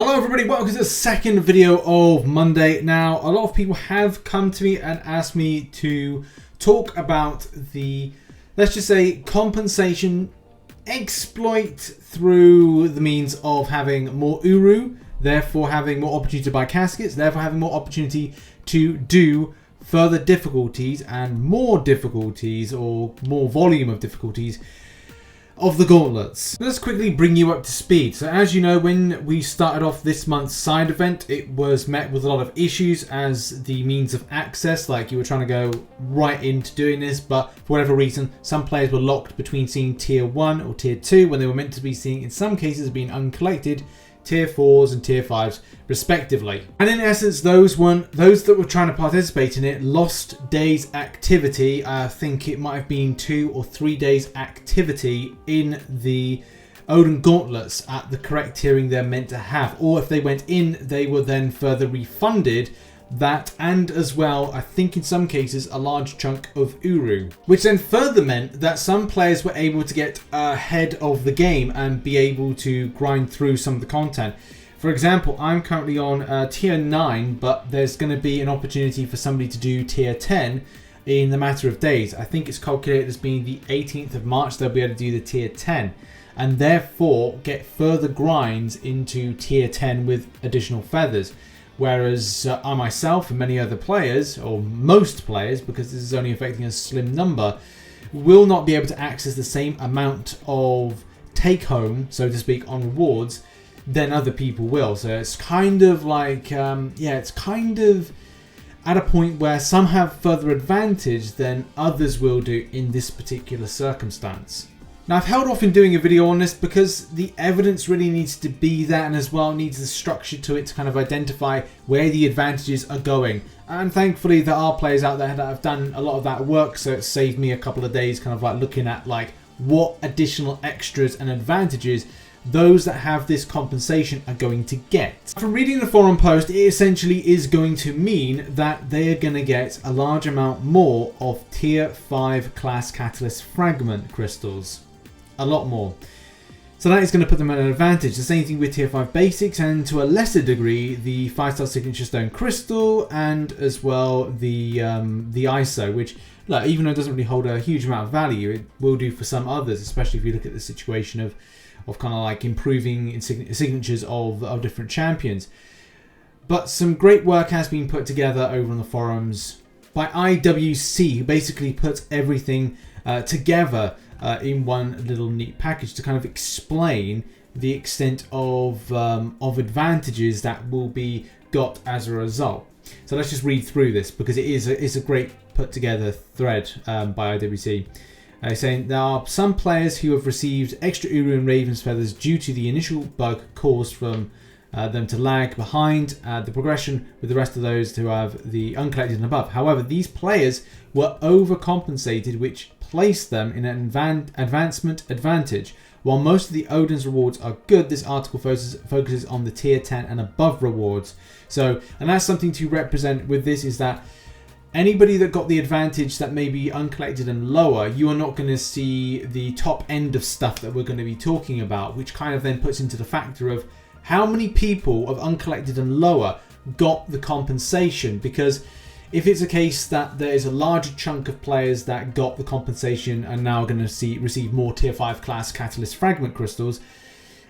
Hello everybody, welcome to the second video of Monday. Now, a lot of people have come to me and asked me to talk about the, let's just say, compensation exploit through the means of having more Uru, therefore having more opportunity to buy caskets, therefore having more opportunity to do further difficulties and more difficulties or more volume of difficulties of the gauntlets. Let's quickly bring you up to speed. So as you know, when we started off this month's side event, it was met with a lot of issues as the means of access, like you were trying to go right into doing this, but for whatever reason, some players were locked between seeing tier 1 or tier 2 when they were meant to be seeing, in some cases, being uncollected tier 4s and tier 5s respectively. And in essence, those that were trying to participate in it lost days activity. I think it might have been 2 or 3 days activity in the Odin gauntlets at the correct tiering they're meant to have, or if they went in, they were then further refunded that, and as well, I think in some cases, a large chunk of Uru, which then further meant that some players were able to get ahead of the game and be able to grind through some of the content. For example, I'm currently on tier 9, but there's going to be an opportunity for somebody to do tier 10 in the matter of days. I think it's calculated as being the 18th of March they'll be able to do the tier 10 and therefore get further grinds into tier 10 with additional feathers. Whereas I myself and many other players, or most players, because this is only affecting a slim number, will not be able to access the same amount of take home, so to speak, on rewards than other people will. So it's kind of like, it's kind of at a point where some have further advantage than others will do in this particular circumstance. Now, I've held off in doing a video on this because the evidence really needs to be there, and as well needs the structure to it to kind of identify where the advantages are going. And thankfully there are players out there that have done a lot of that work, so it saved me a couple of days kind of like looking at like what additional extras and advantages those that have this compensation are going to get. From reading the forum post, it essentially is going to mean that they are going to get a large amount more of tier 5 class catalyst fragment crystals. A lot more. So that is going to put them at an advantage. The same thing with tier 5 basics, and to a lesser degree the 5-star signature stone crystal, and as well the ISO, which, look, even though it doesn't really hold a huge amount of value, it will do for some others, especially if you look at the situation of kind of like improving signatures of different champions. But some great work has been put together over on the forums by IWC, who basically puts everything together in one little neat package to kind of explain the extent of advantages that will be got as a result. So let's just read through this because it is a great put together thread by IWC. Saying there are some players who have received extra Uru and Raven's feathers due to the initial bug caused from them to lag behind the progression with the rest of those who have the uncollected and above. However, these players were overcompensated, which placed them in an advancement advantage. While most of the Odin's rewards are good, this article focuses on the tier 10 and above rewards. So, and that's something to represent with this, is that anybody that got the advantage that may be uncollected and lower, you are not going to see the top end of stuff that we're going to be talking about, which kind of then puts into the factor of how many people of uncollected and lower got the compensation. Because if it's a case that there is a larger chunk of players that got the compensation and now are going to receive more tier 5 class catalyst fragment crystals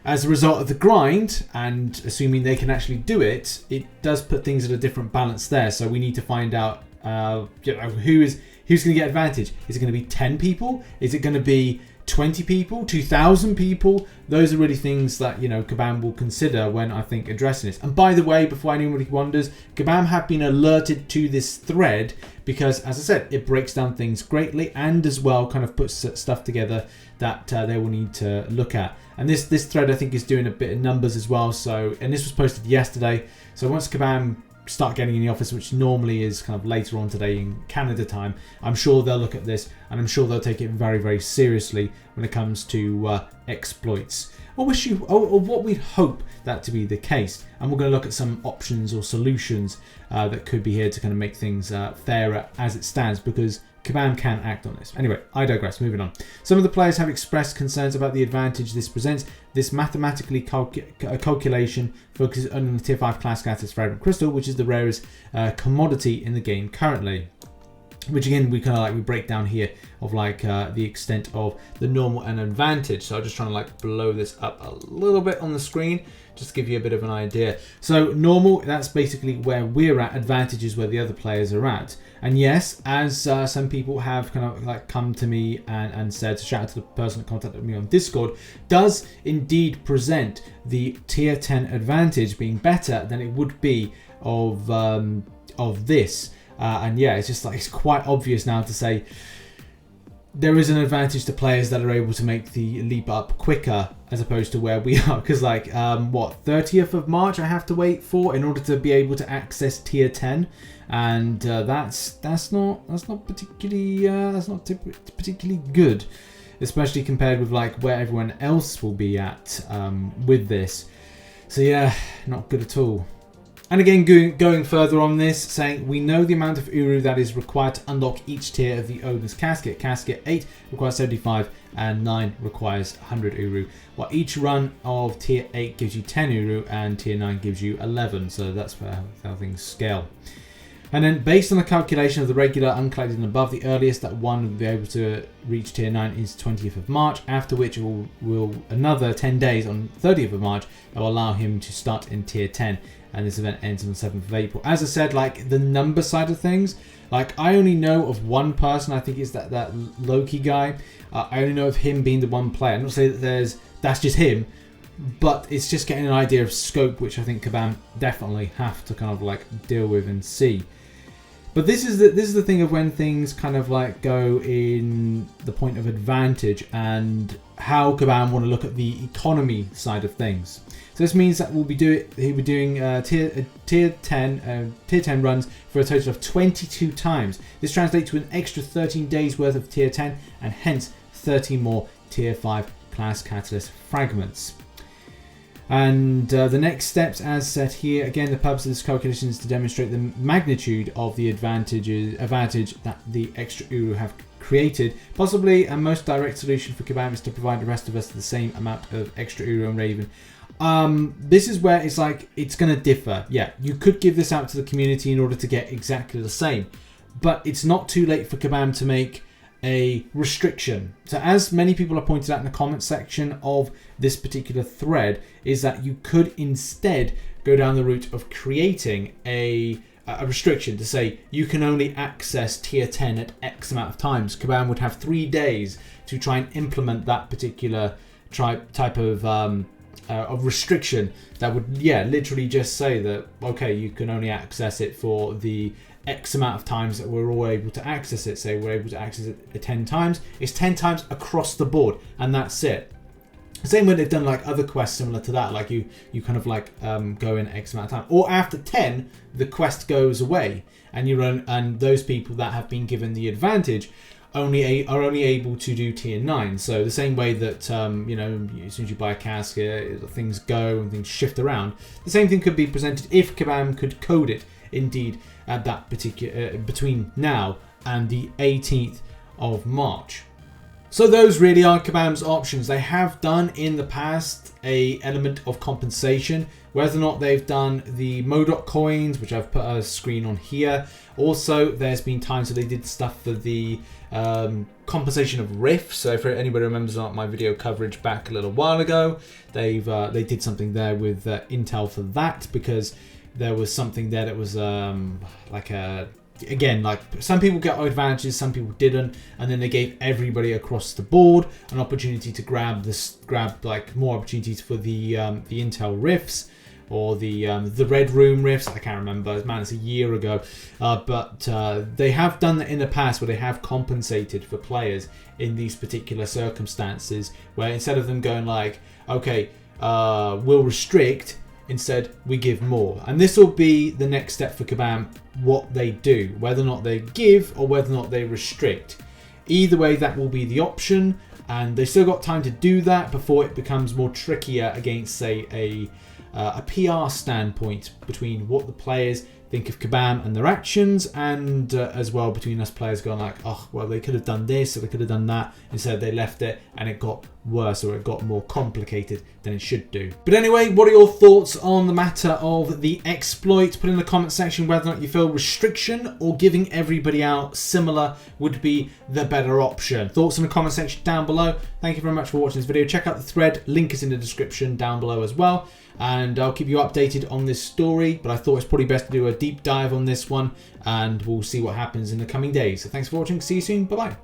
as a result of the grind, and assuming they can actually do it, it does put things at a different balance there. So we need to find out who's going to get advantage. Is it going to be 10 people? Is it going to be 20 people, 2,000 people? Those are really things that, you know, Kabam will consider when, I think, addressing this. And by the way, before anybody wonders, Kabam have been alerted to this thread because, as I said, it breaks down things greatly and as well kind of puts stuff together that they will need to look at. And this thread, I think, is doing a bit of numbers as well. So, and this was posted yesterday. So once Kabam start getting in the office, which normally is kind of later on today in Canada time, I'm sure they'll look at this and I'm sure they'll take it very, very seriously when it comes to exploits. Or what we'd hope that to be the case. And we're going to look at some options or solutions that could be here to kind of make things fairer as it stands, because Kabam can act on this. Anyway, I digress. Moving on. Some of the players have expressed concerns about the advantage this presents. This mathematically calculation focuses only on the tier 5 class catalyst fragment crystal, which is the rarest commodity in the game currently. Which again, we break down here of the extent of the normal and advantage. So I'm just trying to blow this up a little bit on the screen, just to give you a bit of an idea. So normal, that's basically where we're at. Advantage is where the other players are at. And yes, as some people have come to me and said, shout out to the person that contacted me on Discord, does indeed present the tier 10 advantage being better than it would be of this. And yeah, it's just it's quite obvious now to say there is an advantage to players that are able to make the leap up quicker as opposed to where we are. Because 30th of March I have to wait for in order to be able to access tier 10, and that's not particularly good, especially compared with where everyone else will be at with this. So yeah, not good at all. And again, going further on this, saying we know the amount of Uru that is required to unlock each tier of the Odin's casket. Casket 8 requires 75 and 9 requires 100 Uru. While each run of tier 8 gives you 10 Uru and tier 9 gives you 11. So that's how things scale. And then based on the calculation of the regular, uncollected and above, the earliest that one will be able to reach tier 9 is 20th of March, after which it will another 10 days on 30th of March that will allow him to start in tier 10. And this event ends on the 7th of April. As I said, the number side of things, I only know of one person, I think it's that Loki guy. I only know of him being the one player. I'm not saying that that's just him, but it's just getting an idea of scope, which I think Kabam definitely have to deal with and see. But this is the thing of when things go in the point of advantage and how Kabam want to look at the economy side of things. So this means that he'll be doing tier 10 runs for a total of 22 times. This translates to an extra 13 days worth of tier 10 and hence 30 more tier 5 class catalyst fragments. And the next steps, as said here, again, the purpose of this calculation is to demonstrate the magnitude of the advantage that the extra Uru have created. Possibly a most direct solution for Kabam is to provide the rest of us the same amount of extra Uru and Raven. This is where it's going to differ. Yeah, you could give this out to the community in order to get exactly the same, but it's not too late for Kabam to make a restriction. So as many people have pointed out in the comment section of this particular thread, is that you could instead go down the route of creating a restriction to say you can only access tier 10 at X amount of times. Kabam would have 3 days to try and implement that particular type of restriction that would literally just say that okay, you can only access it for the X amount of times that we're all able to access it. Say we're able to access it 10 times. It's 10 times across the board, and that's it. Same way they've done other quests similar to that, you go in X amount of time, or after 10 the quest goes away, and those people that have been given the advantage are only able to do tier 9. So the same way that as soon as you buy a casket, things go and things shift around. The same thing could be presented if Kabam could code it indeed at that particular between now and the 18th of March. So those really are Kabam's options. They have done in the past a element of compensation, whether or not they've done the Modok coins, which I've put a screen on here. Also, there's been times that they did stuff for the compensation of rifts. So if anybody remembers my video coverage back a little while ago, they did something there with Intel for that, because there was something there that was some people got advantages, some people didn't, and then they gave everybody across the board an opportunity to grab more opportunities for the Intel rifts, or the Red Room rifts. I can't remember, man, it's a year ago, but they have done that in the past, where they have compensated for players in these particular circumstances, where instead of them going okay, we'll restrict, instead we give more. And this will be the next step for Kabam, what they do, whether or not they give or whether or not they restrict. Either way, that will be the option, and they still got time to do that before it becomes more trickier against, say, a PR standpoint between what the players think of Kabam and their actions, and as well between us players going like, oh, well, they could have done this or they could have done that. Instead, they left it and it got worse, or it got more complicated than it should do. But anyway, what are your thoughts on the matter of the exploit? Put in the comment section whether or not you feel restriction or giving everybody out similar would be the better option. Thoughts in the comment section down below. Thank you very much for watching this video. Check out the thread, link is in the description down below as well. And I'll keep you updated on this story, but I thought it's probably best to do a deep dive on this one, and we'll see what happens in the coming days. So thanks for watching. See you soon. Bye-bye.